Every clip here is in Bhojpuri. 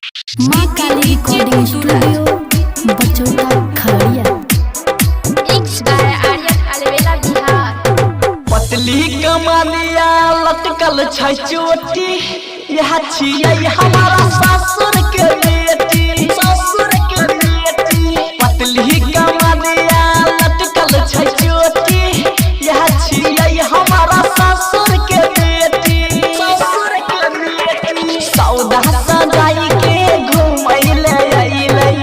माँ काली रिकॉर्डिंग स्टूडियो बचौता खगड़िया। पतली कमरिया लटकल छै चोटी, यह छियै हमारा ससुर के बेटी, ससुर के बेटी। पतली कमरिया लटकल छै चोटी, यह छियै हमारा ससुर के बेटी, ससुर के बेटी। सौदा सजाई के घुमैले अइलै,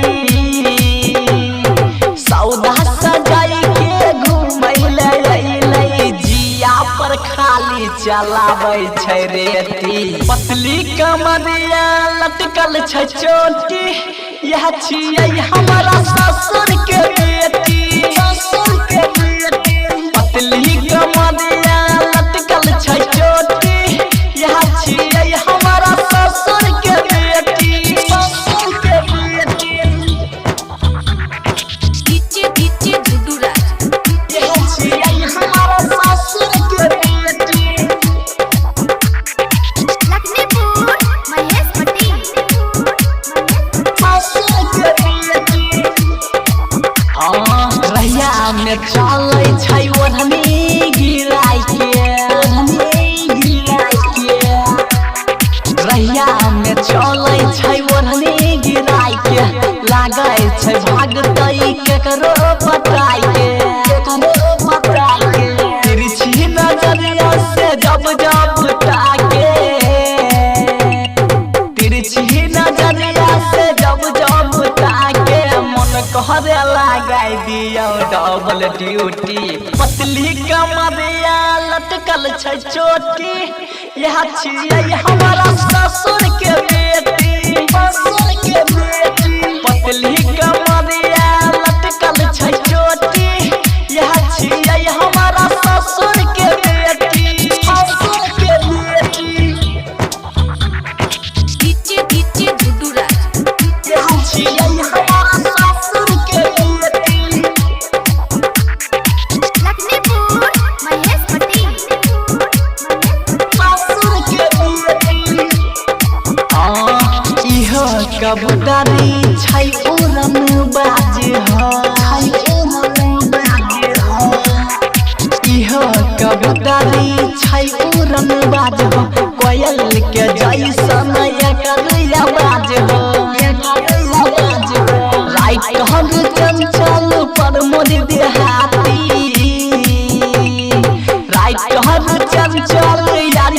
सौदा सजाई के घुमैले अइलै, जिया पर खाली चलाबै छै रेती। पतली कमरिया लटकल छै चोटी, यह छियै हमारा ससुर के बेटी, ससुर के बेटी। पतली कमरिया लटकल छै चोटी, यह छियै हमारा ससुर के बेटी, ससुर के बेटी। यह छियै हमारा ससुर के बेटी। रहिया में चलै छै ओढ़नी गिराय के, रहिया में चलै छै ओढ़नी गिराय के, लागै छै भागतै केकरो पटाय के, केकरो पटाय के। तिरछी नजरिया से जब जब ताके, तिरछी नजरिया से जब जब ताके, मन कहरे लगाय दियौ डबल ड्यूटी। पतली कमरिया लटकल छै चोटी, यह छियै हमारा ससुर के बेटी, ससुर के बेटी। पतली कमरिया लटकल छै चोटी, यह छियै हमारा ससुर के बेटी, ससुर के बेटी। यह छियै हमारा ससुर के बेटी। ससुर के बेटी। इहो कबूतरी छै उड़न बाज हो, इहो कबूतरी छै उड़न बाज हो, कोयल के जैसन एकर आवाज हो, राइट हर चंचल पर मोदी देहाती, राइट हर चंचल यार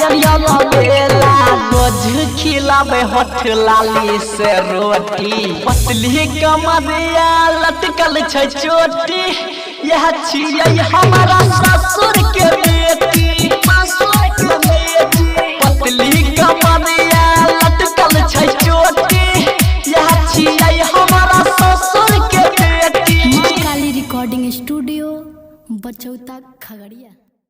बेला, रोज खिलावे होठ लाली से रोटी। पतली कमरिया लटकल छै चोटी, यह छियै हमारा ससुर के बेटी, ससुर के बेटी। पतली कमरिया लटकल छै चोटी, यह छियै हमारा ससुर के बेटी। माँ काली रिकॉर्डिंग स्टूडियो बचौता खगड़िया।